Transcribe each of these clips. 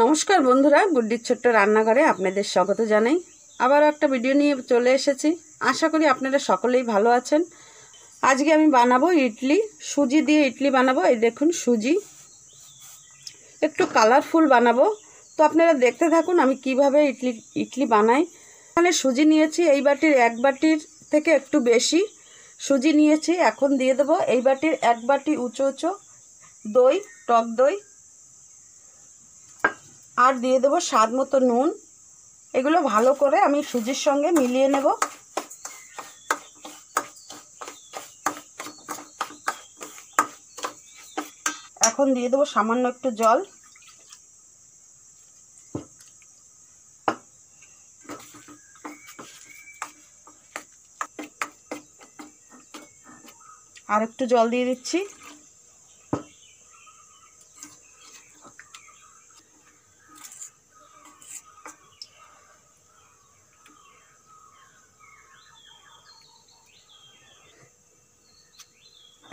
নমস্কার বন্ধুরা, গুড্ডির ছোট্ট রান্নাঘরে আপনাদের স্বাগত জানাই। আবার একটা ভিডিও নিয়ে চলে এসেছি। আশা করি আপনারা সকলেই ভালো আছেন। আজকে আমি বানাবো ইডলি, সুজি দিয়ে ইডলি বানাবো। এই দেখুন সুজি, একটু কালারফুল বানাবো। তো আপনারা দেখতে থাকুন আমি কিভাবে ইডলি বানাই। এখানে সুজি নিয়েছি, এই বাটির এক বাটির থেকে একটু বেশি সুজি নিয়েছি। এখন দিয়ে দেবো এই বাটির এক বাটি উঁচু উঁচু দই, টক দই, আর দিয়ে দেবো স্বাদ মতো নুন। এগুলো ভালো করে আমি সুজির সঙ্গে মিলিয়ে নেব। এখন দিয়ে দেবো সামান্য একটু জল। আর একটু জল দিয়ে দিচ্ছি।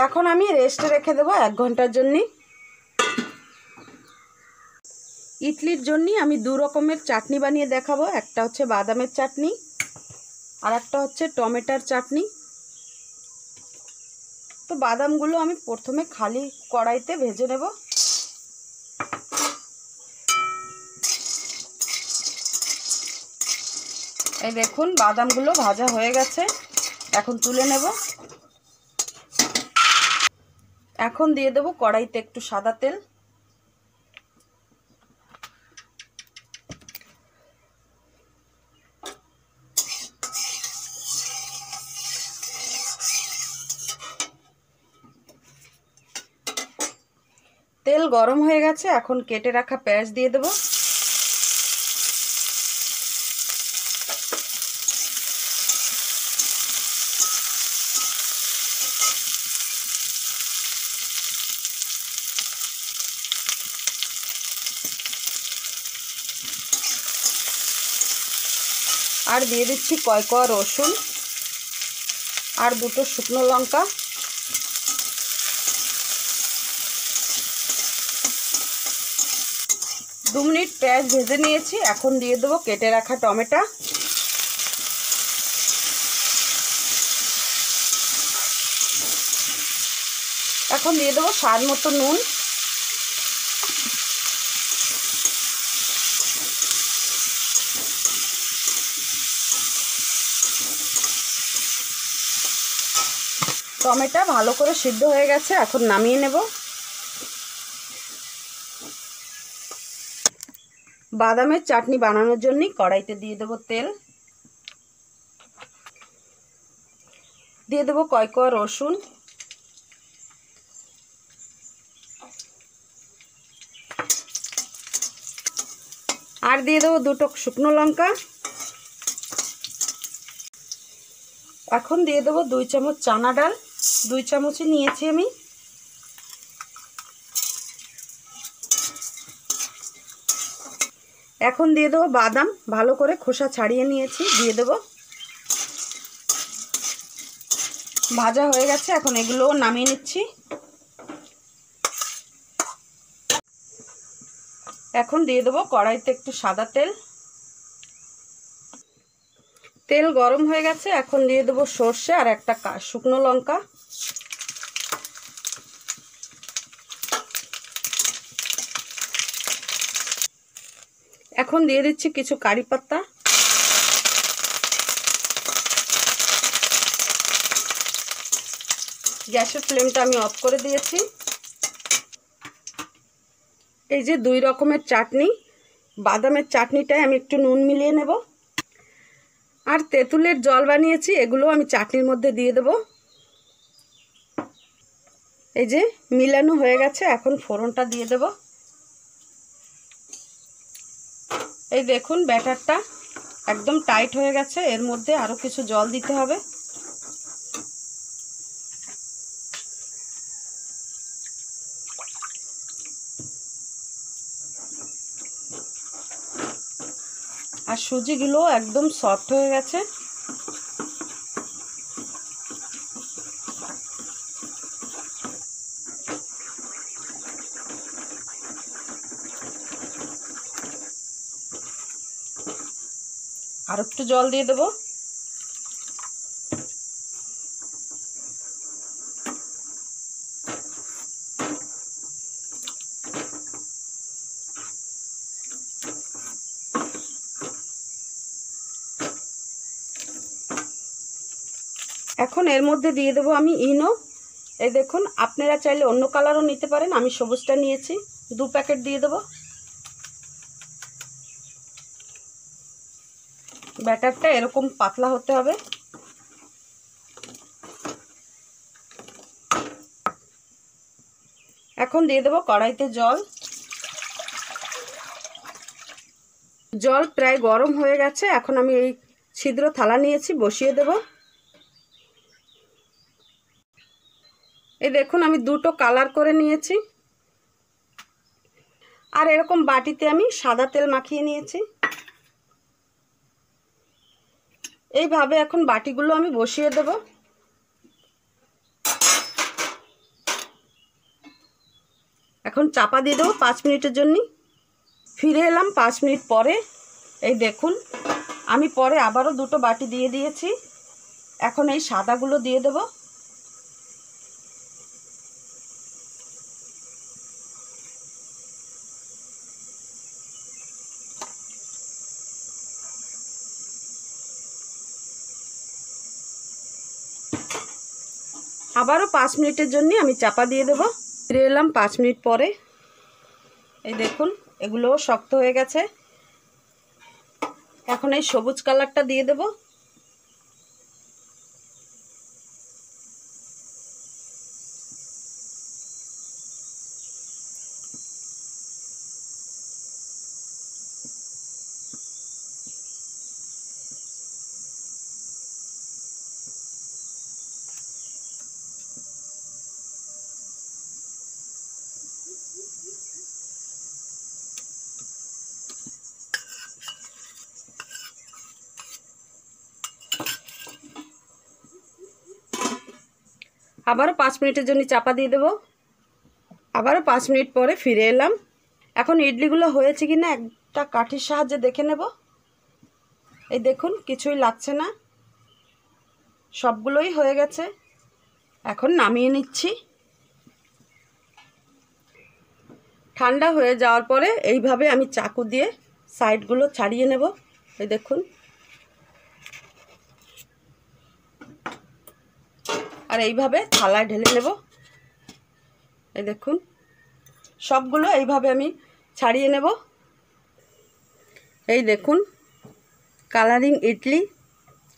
এখন আমি রেস্টে রেখে দেবো 1 ঘন্টার জন্য। ইডলির জন্য আমি দু রকমের চাটনি বানিয়ে দেখাবো। একটা হচ্ছে বাদামের চাটনি, আর একটা হচ্ছে টমেটোর চাটনি। তো বাদামগুলো আমি প্রথমে খালি কড়াইতে ভেজে নেব। এই দেখুন বাদামগুলো ভাজা হয়ে গেছে, এখন তুলে নেব। এখন দিয়ে দেবো কড়াইতে একটু সাদা তেল। তেল গরম হয়ে গেছে, এখন কেটে রাখা পেঁয়াজ দিয়ে দেবো। আর দিয়ে দিচ্ছি কয় রসুন আর দুটো শুকনো লঙ্কা। দু মিনিট পেঁয়াজ ভেজে নিয়েছি, এখন দিয়ে দেবো কেটে রাখা টমেটো। এখন দিয়ে দেবো স্বাদ মতো নুন। টমেটো ভালো করে সিদ্ধ হয়ে গেছে, এখন নামিয়ে নেব। বাদামের চাটনি বানানোর জন্য কড়াইতে দিয়ে দেবো তেল, দিয়ে দেবো কয় রসুন, আর দিয়ে দেবো দুটো শুকনো লঙ্কা। এখন দিয়ে দেবো 2 চামচ চানা ডাল, 2 চামচই নিয়েছি আমি। এখন দিয়ে দেবো বাদাম, ভালো করে খোসা ছাড়িয়ে নিয়েছি, দিয়ে দেবো। ভাজা হয়ে গেছে, এখন এগুলোও নামিয়ে নিচ্ছি। এখন দিয়ে দেবো কড়াইতে একটু সাদা তেল। তেল গরম হয়ে গেছে, এখন দিয়ে দেবো সর্ষে আর একটা শুকনো লঙ্কা। এখন দিয়ে দিচ্ছি কিছু কারি পাতা। গ্যাসের ফ্লেমটা আমি অফ করে দিয়েছি। এই যে 2 রকমের চাটনি, বাদামের চাটনিটায় আমি একটু নুন মিলিয়ে নেব। আর তেঁতুলের জল বানিয়েছি, এগুলো আমি চাটনির মধ্যে দিয়ে দেব। এই যে মিলানো হয়ে গেছে, এখন ফোড়নটা দিয়ে দেব। এই দেখুন ব্যাটারটা একদম টাইট হয়ে গেছে, এর মধ্যে আরও কিছু জল দিতে হবে। আর সুজিগুলো একদম সফট হয়ে গেছে। আর একটু জল দিয়ে দেবো। এখন এর মধ্যে দিয়ে দেবো আমি ইনো। এই দেখুন, আপনারা চাইলে অন্য কালারও নিতে পারেন, আমি সবুজটা নিয়েছি। 2 প্যাকেট দিয়ে দেবো। ব্যাটারটা এরকম পাতলা হতে হবে। এখন দিয়ে দেবো কড়াইতে জল। জল প্রায় গরম হয়ে গেছে। এখন আমি এই ছিদ্র থালা নিয়েছি, বসিয়ে দেব। এই দেখুন, আমি 2টো কালার করে নিয়েছি। আর এরকম বাটিতে আমি সাদা তেল মাখিয়ে নিয়েছি। এইভাবে এখন বাটিগুলো আমি বসিয়ে দেব। এখন চাপা দিয়ে দেবো 5 মিনিটের জন্য। ফিরে এলাম 5 মিনিট পরে। এই দেখুন, আমি পরে আবারও 2টো বাটি দিয়ে দিয়েছি। এখন এই সাদাগুলো দিয়ে দেব। আবারও 5 মিনিটের জন্য আমি চাপা দিয়ে দেব। ফিরে এলাম 5 মিনিট পরে। এই দেখুন, এগুলোও শক্ত হয়ে গেছে। এখন এই সবুজ কালারটা দিয়ে দেব। আবারও 5 মিনিটের জন্য চাপা দিয়ে দেব। আবারও 5 মিনিট পরে ফিরে এলাম। এখন ইডলিগুলো হয়েছে কি না একটা কাঠির সাহায্যে দেখে নেব। এই দেখুন, কিছুই লাগছে না, সবগুলোই হয়ে গেছে। এখন নামিয়ে নিচ্ছি। ঠান্ডা হয়ে যাওয়ার পরে এইভাবে আমি চাকু দিয়ে সাইডগুলো ছাড়িয়ে নেব। এই দেখুন, আর এইভাবে থালায় ঢেলে নেব। এই দেখুন, সবগুলো এইভাবে আমি ছাড়িয়ে নেব। এই দেখুন, কালারিং ইডলি।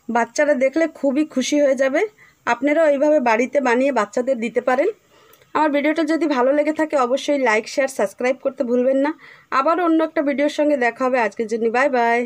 বাচ্চারা দেখলে খুবই খুশি হয়ে যাবে। আপনারাও এইভাবে বাড়িতে বানিয়ে বাচ্চাদের দিতে পারেন। আমার ভিডিওটা যদি ভালো লেগে থাকে অবশ্যই লাইক, শেয়ার, সাবস্ক্রাইব করতে ভুলবেন না। আবার অন্য একটা ভিডিওর সঙ্গে দেখা হবে। আজকের জন্য বাই বাই।